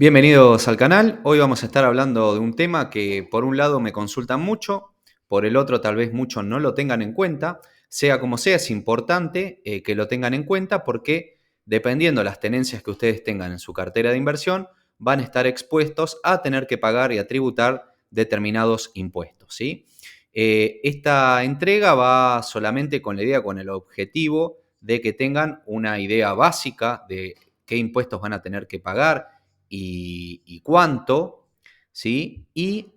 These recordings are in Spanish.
Bienvenidos al canal. Hoy vamos a estar hablando de un tema que por un lado me consultan mucho, por el otro tal vez muchos no lo tengan en cuenta. Sea como sea, es importante que lo tengan en cuenta porque dependiendo de las tenencias que ustedes tengan en su cartera de inversión, van a estar expuestos a tener que pagar y a tributar determinados impuestos, ¿sí? Esta entrega va solamente con la idea, con el objetivo de que tengan una idea básica de qué impuestos van a tener que pagar y cuánto, ¿sí? Y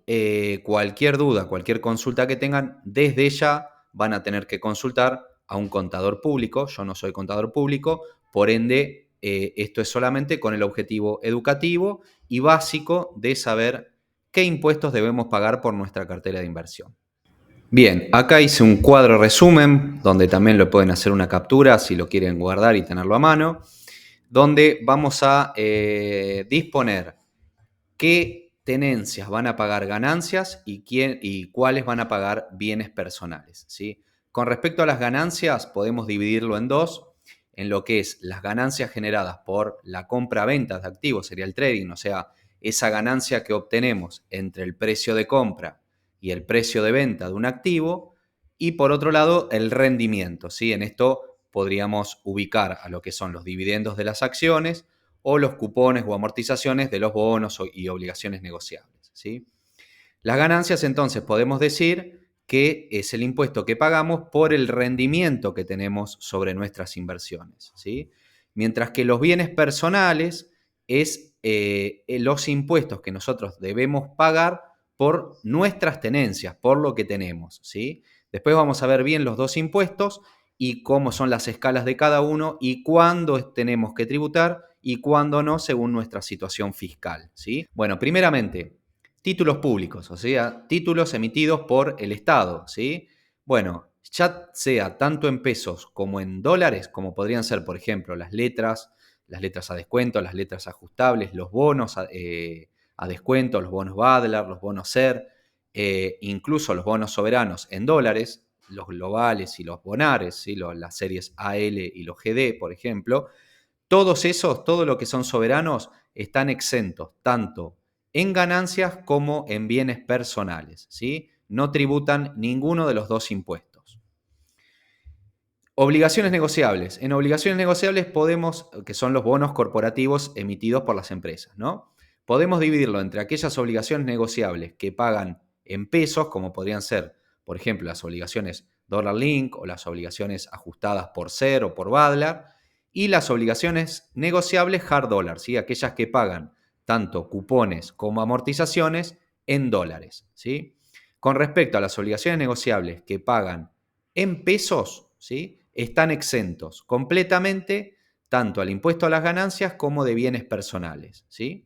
cualquier duda, cualquier consulta que tengan, desde ya van a tener que consultar a un contador público. Yo no soy contador público, por ende, esto es solamente con el objetivo educativo y básico de saber qué impuestos debemos pagar por nuestra cartera de inversión. Bien, acá hice un cuadro resumen, donde también lo pueden hacer una captura si lo quieren guardar y tenerlo a mano, donde vamos a disponer qué tenencias van a pagar ganancias y cuáles van a pagar bienes personales, ¿sí? Con respecto a las ganancias, podemos dividirlo en dos, en lo que es las ganancias generadas por la compra-venta de activos, sería el trading, o sea, esa ganancia que obtenemos entre el precio de compra y el precio de venta de un activo, y por otro lado, el rendimiento, ¿sí? En esto podríamos ubicar a lo que son los dividendos de las acciones o los cupones o amortizaciones de los bonos y obligaciones negociables, ¿sí? Las ganancias, entonces, podemos decir que es el impuesto que pagamos por el rendimiento que tenemos sobre nuestras inversiones, ¿sí? Mientras que los bienes personales es los impuestos que nosotros debemos pagar por nuestras tenencias, por lo que tenemos, ¿sí? Después vamos a ver bien los dos impuestos y cómo son las escalas de cada uno y cuándo tenemos que tributar y cuándo no, según nuestra situación fiscal, ¿sí? Bueno, primeramente, títulos públicos, o sea, títulos emitidos por el Estado, ¿sí? Bueno, ya sea tanto en pesos como en dólares, como podrían ser, por ejemplo, las letras a descuento, las letras ajustables, los bonos a descuento, los bonos Badlar, los bonos SER, incluso los bonos soberanos en dólares, los globales y los bonares, ¿sí? Las series AL y los GD, por ejemplo, todos esos, todo lo que son soberanos, están exentos tanto en ganancias como en bienes personales, ¿sí? No tributan ninguno de los dos impuestos. Obligaciones negociables. En obligaciones negociables podemos, que son los bonos corporativos emitidos por las empresas, ¿no? Podemos dividirlo entre aquellas obligaciones negociables que pagan en pesos, como podrían ser, por ejemplo, las obligaciones Dollar Link o las obligaciones ajustadas por SER o por Badlar, y las obligaciones negociables hard dollar, ¿sí? Aquellas que pagan tanto cupones como amortizaciones en dólares, ¿sí? Con respecto a las obligaciones negociables que pagan en pesos, ¿sí? Están exentos completamente tanto al impuesto a las ganancias como de bienes personales, ¿sí?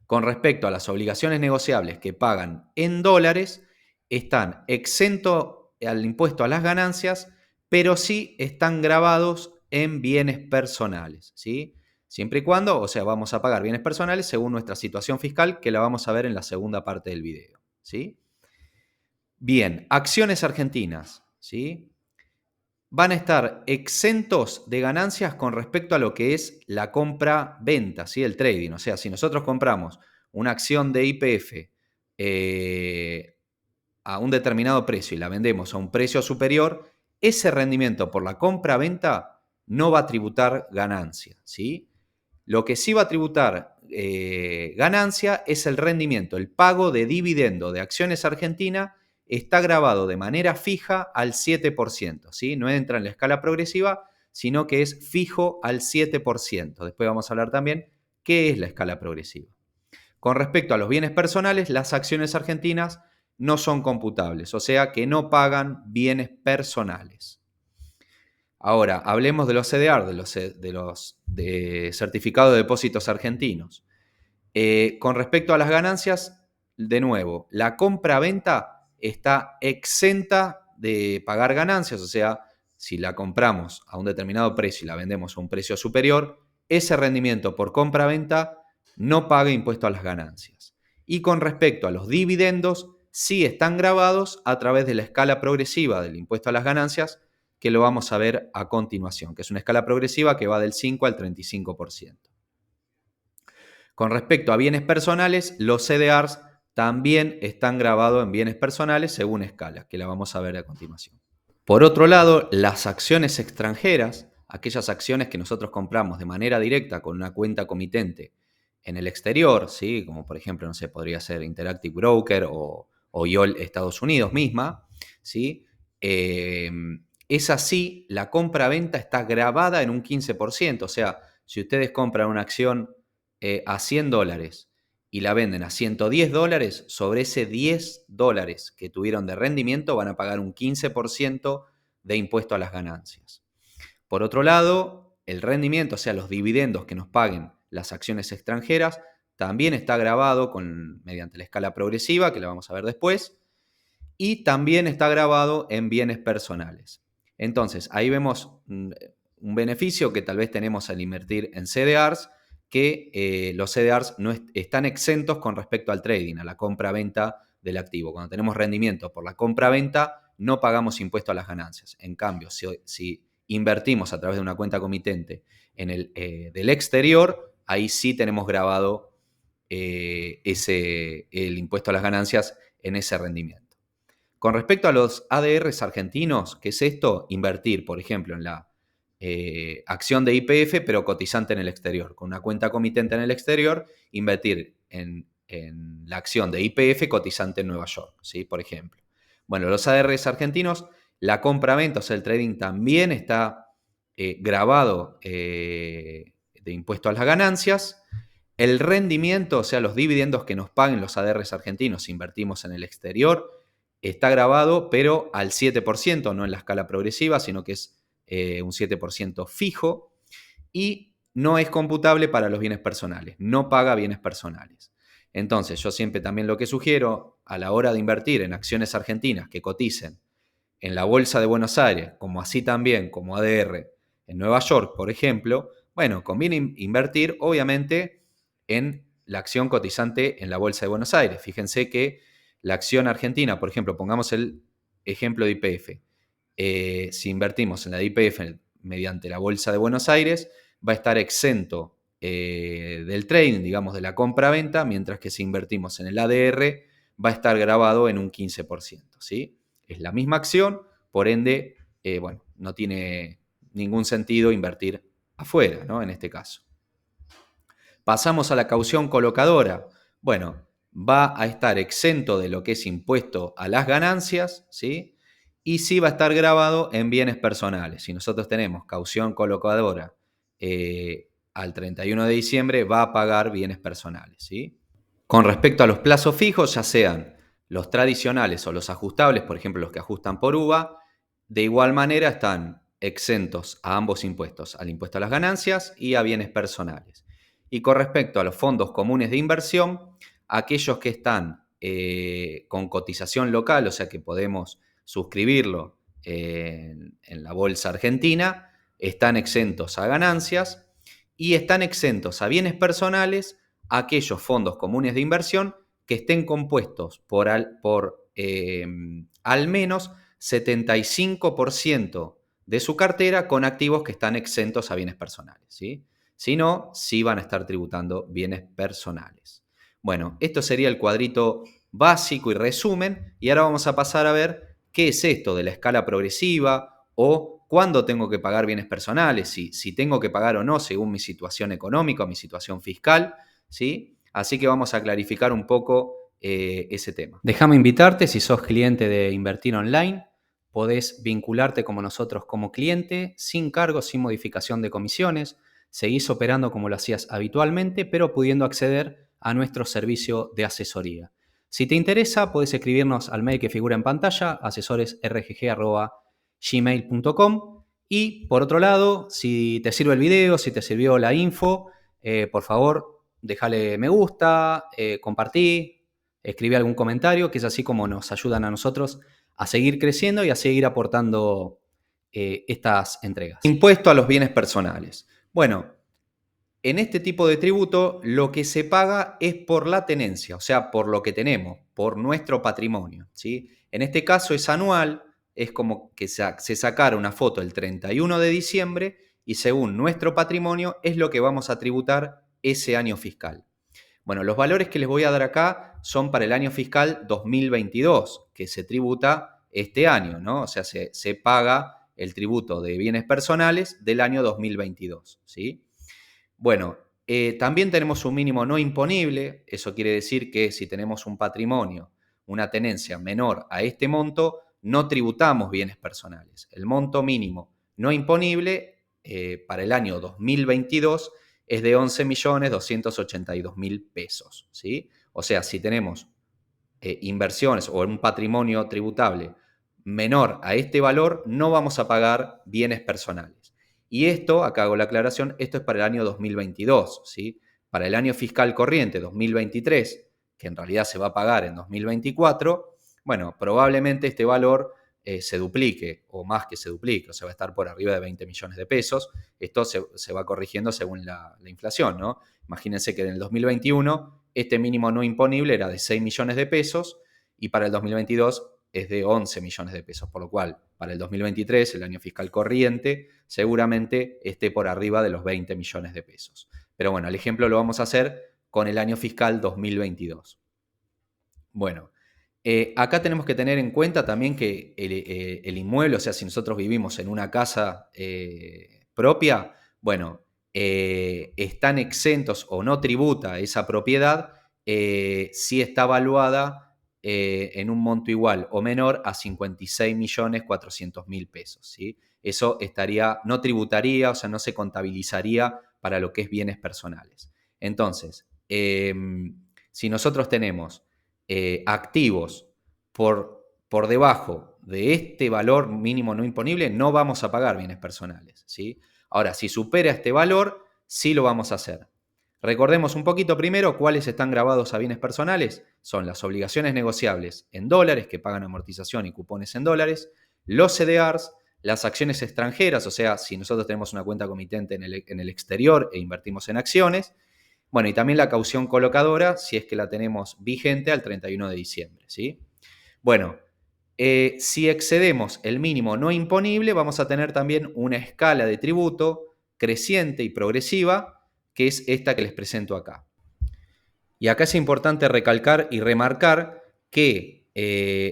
Con respecto a las obligaciones negociables que pagan en dólares, están exentos al impuesto a las ganancias, pero sí están grabados en bienes personales, ¿sí? Siempre y cuando, o sea, vamos a pagar bienes personales según nuestra situación fiscal, que la vamos a ver en la segunda parte del video, ¿sí? Bien, acciones argentinas, ¿sí? Van a estar exentos de ganancias con respecto a lo que es la compra-venta, ¿sí? El trading. O sea, si nosotros compramos una acción de YPF a un determinado precio y la vendemos a un precio superior, ese rendimiento por la compra-venta no va a tributar ganancia, ¿sí? Lo que sí va a tributar ganancia es el rendimiento, el pago de dividendo de acciones argentinas está grabado de manera fija al 7%, ¿sí? No entra en la escala progresiva, sino que es fijo al 7%. Después vamos a hablar también qué es la escala progresiva. Con respecto a los bienes personales, las acciones argentinas no son computables, o sea que no pagan bienes personales. Ahora, hablemos de los CDR, de certificados de depósitos argentinos. Con respecto a las ganancias, de nuevo, la compra-venta está exenta de pagar ganancias, o sea, si la compramos a un determinado precio y la vendemos a un precio superior, ese rendimiento por compra-venta no paga impuesto a las ganancias. Y con respecto a los dividendos, sí están grabados a través de la escala progresiva del impuesto a las ganancias, que lo vamos a ver a continuación, que es una escala progresiva que va del 5 al 35%. Con respecto a bienes personales, los CDRs también están grabados en bienes personales según escala, que la vamos a ver a continuación. Por otro lado, las acciones extranjeras, aquellas acciones que nosotros compramos de manera directa con una cuenta comitente en el exterior, ¿sí? Como por ejemplo, no sé, podría ser Interactive Broker o YOL Estados Unidos misma, ¿sí? Es así, la compra-venta está grabada en un 15%. O sea, si ustedes compran una acción a $100 y la venden a $110, sobre ese $10 que tuvieron de rendimiento van a pagar un 15% de impuesto a las ganancias. Por otro lado, el rendimiento, o sea, los dividendos que nos paguen las acciones extranjeras, también está grabado mediante la escala progresiva, que la vamos a ver después, y también está grabado en bienes personales. Entonces, ahí vemos un beneficio que tal vez tenemos al invertir en CDRs, que los CDRs no están exentos con respecto al trading, a la compra-venta del activo. Cuando tenemos rendimiento por la compra-venta, no pagamos impuesto a las ganancias. En cambio, si invertimos a través de una cuenta comitente del exterior, ahí sí tenemos grabado el impuesto a las ganancias en ese rendimiento. Con respecto a los ADRs argentinos, ¿qué es esto? Invertir, por ejemplo, en la acción de YPF, pero cotizante en el exterior. Con una cuenta comitente en el exterior, invertir en la acción de YPF cotizante en Nueva York, ¿sí? Por ejemplo. Bueno, los ADRs argentinos, la compra-venta, o sea, el trading también está grabado de impuesto a las ganancias. El rendimiento, o sea, los dividendos que nos paguen los ADRs argentinos si invertimos en el exterior, está grabado, pero al 7%, no en la escala progresiva, sino que es un 7% fijo, y no es computable para los bienes personales, no paga bienes personales. Entonces, yo siempre también lo que sugiero a la hora de invertir en acciones argentinas que coticen en la Bolsa de Buenos Aires, como así también como ADR en Nueva York, por ejemplo, bueno, conviene invertir obviamente en la acción cotizante en la Bolsa de Buenos Aires. Fíjense que la acción argentina, por ejemplo, pongamos el ejemplo de YPF. Si invertimos en la de YPF mediante la Bolsa de Buenos Aires, va a estar exento del trading, digamos, de la compra-venta, mientras que si invertimos en el ADR, va a estar grabado en un 15%, ¿sí? Es la misma acción, por ende, bueno, no tiene ningún sentido invertir afuera, ¿no? En este caso. Pasamos a la caución colocadora. Bueno, va a estar exento de lo que es impuesto a las ganancias, ¿sí? Y sí va a estar grabado en bienes personales. Si nosotros tenemos caución colocadora al 31 de diciembre, va a pagar bienes personales, ¿sí? Con respecto a los plazos fijos, ya sean los tradicionales o los ajustables, por ejemplo, los que ajustan por UVA, de igual manera están exentos a ambos impuestos, al impuesto a las ganancias y a bienes personales. Y con respecto a los fondos comunes de inversión, aquellos que están con cotización local, o sea que podemos suscribirlo en la bolsa argentina, están exentos a ganancias y están exentos a bienes personales aquellos fondos comunes de inversión que estén compuestos por al menos 75% de su cartera con activos que están exentos a bienes personales, ¿sí? Si no, sí van a estar tributando bienes personales. Bueno, esto sería el cuadrito básico y resumen, y ahora vamos a pasar a ver qué es esto de la escala progresiva o cuándo tengo que pagar bienes personales, si tengo que pagar o no según mi situación económica o mi situación fiscal, ¿sí? Así que vamos a clarificar un poco ese tema. Déjame invitarte, si sos cliente de Invertir Online, podés vincularte como nosotros como cliente, sin cargo, sin modificación de comisiones. Seguís operando como lo hacías habitualmente, pero pudiendo acceder a nuestro servicio de asesoría. Si te interesa, podés escribirnos al mail que figura en pantalla, asesoresrgg@gmail.com. Y por otro lado, si te sirve el video, si te sirvió la info, por favor, déjale me gusta, compartí, escribí algún comentario, que es así como nos ayudan a nosotros a seguir creciendo y a seguir aportando estas entregas. Impuesto a los bienes personales. Bueno, en este tipo de tributo lo que se paga es por la tenencia, o sea, por lo que tenemos, por nuestro patrimonio, ¿sí? En este caso es anual, es como que se sacara una foto el 31 de diciembre y según nuestro patrimonio es lo que vamos a tributar ese año fiscal. Bueno, los valores que les voy a dar acá son para el año fiscal 2022, que se tributa este año, ¿no? O sea, se paga el tributo de bienes personales del año 2022, ¿sí? Bueno, también tenemos un mínimo no imponible. Eso quiere decir que si tenemos un patrimonio, una tenencia menor a este monto, no tributamos bienes personales. El monto mínimo no imponible para el año 2022 es de 11.282.000 pesos, ¿sí? O sea, si tenemos inversiones o un patrimonio tributable menor a este valor, no vamos a pagar bienes personales. Y esto, acá hago la aclaración, esto es para el año 2022, ¿sí? Para el año fiscal corriente 2023, que en realidad se va a pagar en 2024, bueno, probablemente este valor se duplique o más que se duplique, o sea, va a estar por arriba de 20 millones de pesos. Esto se va corrigiendo según la inflación, ¿no? Imagínense que en el 2021 este mínimo no imponible era de 6 millones de pesos y para el 2022 es de 11 millones de pesos, por lo cual para el 2023, el año fiscal corriente, seguramente esté por arriba de los 20 millones de pesos. Pero bueno, el ejemplo lo vamos a hacer con el año fiscal 2022. Bueno, acá tenemos que tener en cuenta también que el inmueble, o sea, si nosotros vivimos en una casa propia, bueno, están exentos o no tributa esa propiedad si está valuada en un monto igual o menor a 56.400.000 pesos, ¿sí? Eso no tributaría, o sea, no se contabilizaría para lo que es bienes personales. Entonces, si nosotros tenemos activos por debajo de este valor mínimo no imponible, no vamos a pagar bienes personales, ¿sí? Ahora, si supera este valor, sí lo vamos a hacer. Recordemos un poquito primero cuáles están grabados a bienes personales. Son las obligaciones negociables en dólares, que pagan amortización y cupones en dólares, los CDRs, las acciones extranjeras, o sea, si nosotros tenemos una cuenta comitente en el exterior e invertimos en acciones, bueno, y también la caución colocadora, si es que la tenemos vigente al 31 de diciembre, ¿sí? Bueno, si excedemos el mínimo no imponible, vamos a tener también una escala de tributo creciente y progresiva, que es esta que les presento acá. Y acá es importante recalcar y remarcar que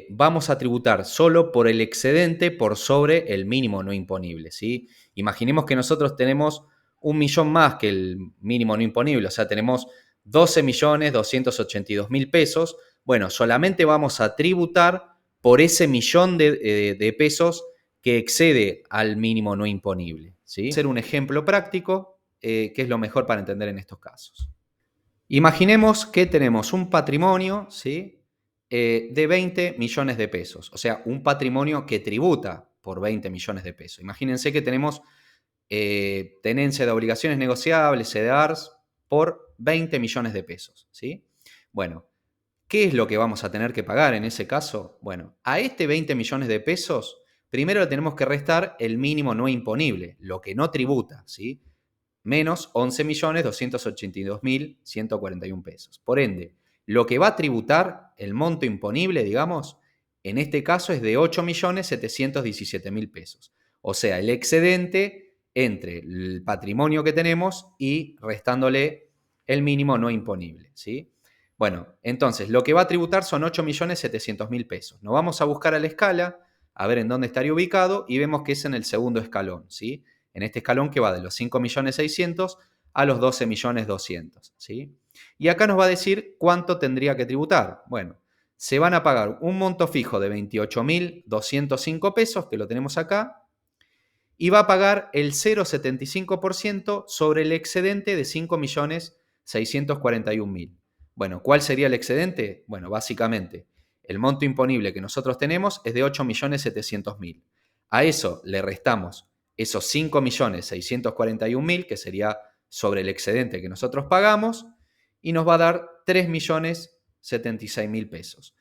vamos a tributar solo por el excedente por sobre el mínimo no imponible, ¿sí? Imaginemos que nosotros tenemos 1 millón más que el mínimo no imponible, o sea, tenemos 12.282.000 pesos. Bueno, solamente vamos a tributar por ese millón de pesos que excede al mínimo no imponible, ¿sí? Voy a hacer un ejemplo práctico, que es lo mejor para entender en estos casos. Imaginemos que tenemos un patrimonio, ¿sí? De 20 millones de pesos, o sea, un patrimonio que tributa por 20 millones de pesos. Imagínense que tenemos tenencia de obligaciones negociables, CDRs, por 20 millones de pesos, ¿sí? Bueno, ¿qué es lo que vamos a tener que pagar en ese caso? Bueno, a este 20 millones de pesos, primero le tenemos que restar el mínimo no imponible, lo que no tributa, ¿sí? Menos 11.282.141 pesos. Por ende, lo que va a tributar el monto imponible, digamos, en este caso es de 8.717.000 pesos. O sea, el excedente entre el patrimonio que tenemos y restándole el mínimo no imponible, ¿sí? Bueno, entonces lo que va a tributar son 8.700.000 pesos. Nos vamos a buscar a la escala, a ver en dónde estaría ubicado y vemos que es en el segundo escalón, ¿sí? En este escalón que va de los 5.600.000 a los 12.200.000, ¿sí? Y acá nos va a decir cuánto tendría que tributar. Bueno, se van a pagar un monto fijo de 28.205 pesos, que lo tenemos acá, y va a pagar el 0,75% sobre el excedente de 5.641.000. Bueno, ¿cuál sería el excedente? Bueno, básicamente, el monto imponible que nosotros tenemos es de 8.700.000. A eso le restamos esos 5.641.000, que sería sobre el excedente que nosotros pagamos, y nos va a dar 3.076.000 pesos.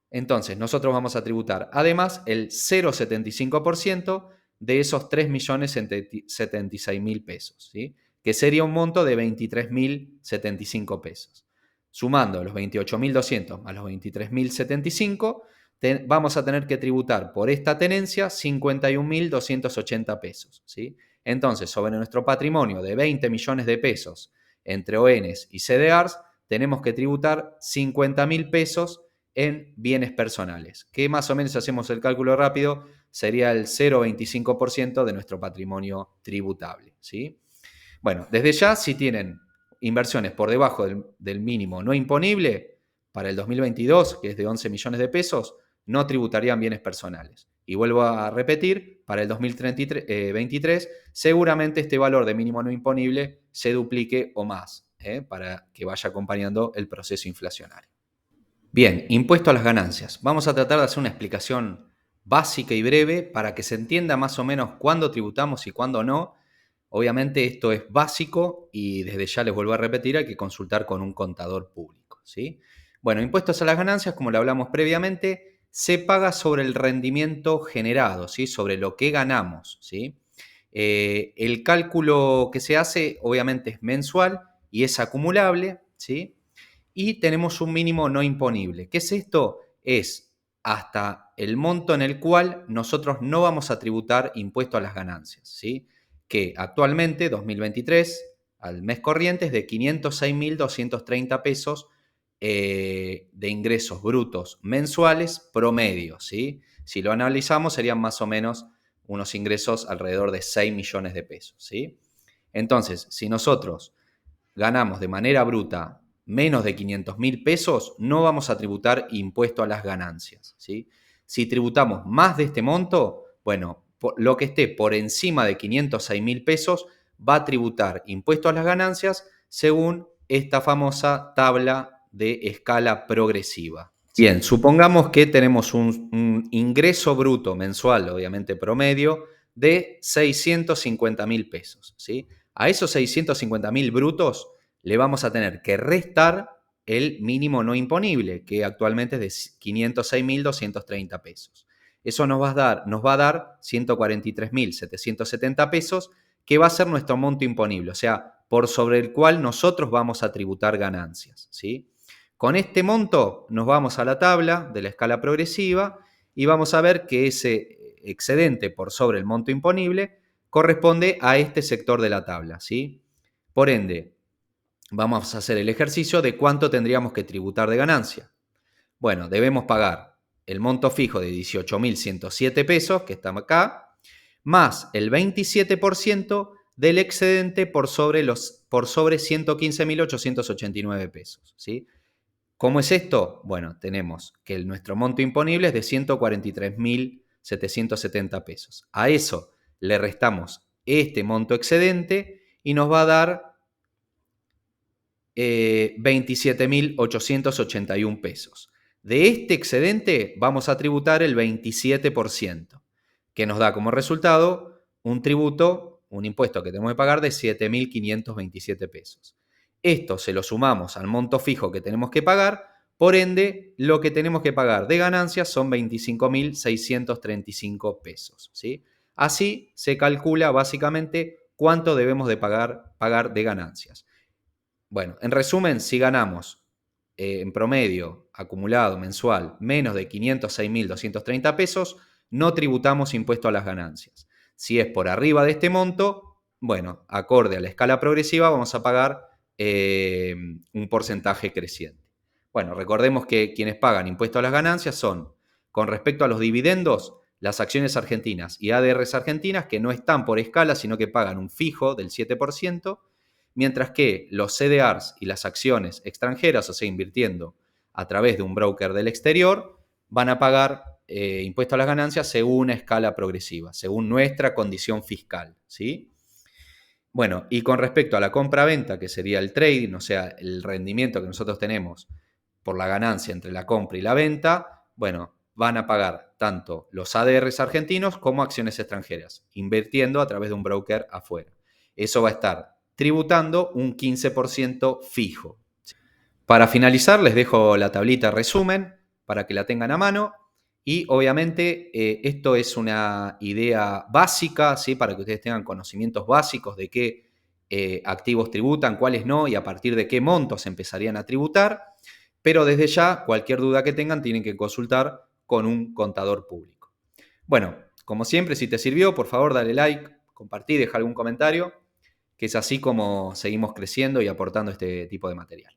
Entonces, nosotros vamos a tributar además el 0,75% de esos 3.076.000 pesos, ¿sí? Que sería un monto de 23.075 pesos. Sumando los 28.200 más los 23.075, vamos a tener que tributar por esta tenencia 51.280 pesos, ¿sí? Entonces, sobre nuestro patrimonio de 20 millones de pesos entre ONs y CDRs, tenemos que tributar 50.000 pesos en bienes personales, que más o menos, si hacemos el cálculo rápido, sería el 0,25% de nuestro patrimonio tributable, ¿sí? Bueno, desde ya, si tienen inversiones por debajo del mínimo no imponible, para el 2022, que es de 11 millones de pesos, no tributarían bienes personales. Y vuelvo a repetir, para el 2023, seguramente este valor de mínimo no imponible se duplique o más, para que vaya acompañando el proceso inflacionario. Bien, impuesto a las ganancias. Vamos a tratar de hacer una explicación básica y breve para que se entienda más o menos cuándo tributamos y cuándo no. Obviamente esto es básico y desde ya les vuelvo a repetir, hay que consultar con un contador público, ¿sí? Bueno, impuestos a las ganancias, como lo hablamos previamente, se paga sobre el rendimiento generado, ¿sí? Sobre lo que ganamos, ¿sí? El cálculo que se hace obviamente es mensual y es acumulable, ¿sí? Y tenemos un mínimo no imponible. ¿Qué es esto? Es hasta el monto en el cual nosotros no vamos a tributar impuesto a las ganancias, ¿sí? Que actualmente, 2023, al mes corriente es de 506.230 pesos de ingresos brutos mensuales promedio, ¿sí? Si lo analizamos, serían más o menos unos ingresos alrededor de 6 millones de pesos, ¿sí? Entonces, si nosotros ganamos de manera bruta menos de 500.000 pesos, no vamos a tributar impuesto a las ganancias, ¿sí? Si tributamos más de este monto, bueno, lo que esté por encima de 506.000 pesos va a tributar impuesto a las ganancias según esta famosa tabla de escala progresiva. Bien, supongamos que tenemos un ingreso bruto mensual, obviamente promedio, de 650.000 pesos, ¿sí? A esos 650.000 brutos le vamos a tener que restar el mínimo no imponible, que actualmente es de 506.230 pesos. Eso nos va a dar 143.770 pesos, que va a ser nuestro monto imponible, o sea, por sobre el cual nosotros vamos a tributar ganancias, ¿sí? Con este monto nos vamos a la tabla de la escala progresiva y vamos a ver que ese excedente por sobre el monto imponible corresponde a este sector de la tabla, ¿sí? Por ende, vamos a hacer el ejercicio de cuánto tendríamos que tributar de ganancia. Bueno, debemos pagar el monto fijo de 18.107 pesos, que está acá, más el 27% del excedente por sobre 115.889 pesos, ¿sí? ¿Cómo es esto? Bueno, tenemos que nuestro monto imponible es de 143.770 pesos. A eso le restamos este monto excedente y nos va a dar 27.881 pesos. De este excedente vamos a tributar el 27%, que nos da como resultado un tributo, un impuesto que tenemos que pagar de 7.527 pesos. Esto se lo sumamos al monto fijo que tenemos que pagar, por ende, lo que tenemos que pagar de ganancias son 25.635 pesos, ¿sí? Así se calcula básicamente cuánto debemos de pagar de ganancias. Bueno, en resumen, si ganamos en promedio, acumulado mensual, menos de 506.230 pesos, no tributamos impuesto a las ganancias. Si es por arriba de este monto, bueno, acorde a la escala progresiva, vamos a pagar un porcentaje creciente. Bueno, recordemos que quienes pagan impuesto a las ganancias son, con respecto a los dividendos, las acciones argentinas y ADRs argentinas, que no están por escala, sino que pagan un fijo del 7%, mientras que los CDRs y las acciones extranjeras, o sea, invirtiendo a través de un broker del exterior, van a pagar impuesto a las ganancias según una escala progresiva, según nuestra condición fiscal, ¿sí? Bueno, y con respecto a la compra-venta, que sería el trading, o sea, el rendimiento que nosotros tenemos por la ganancia entre la compra y la venta, bueno, van a pagar tanto los ADRs argentinos como acciones extranjeras, invirtiendo a través de un broker afuera. Eso va a estar tributando un 15% fijo. Para finalizar, les dejo la tablita resumen para que la tengan a mano. Y obviamente esto es una idea básica, ¿sí? Para que ustedes tengan conocimientos básicos de qué activos tributan, cuáles no, y a partir de qué montos empezarían a tributar. Pero desde ya, cualquier duda que tengan, tienen que consultar con un contador público. Bueno, como siempre, si te sirvió, por favor, dale like, compartí, deja algún comentario, que es así como seguimos creciendo y aportando este tipo de material.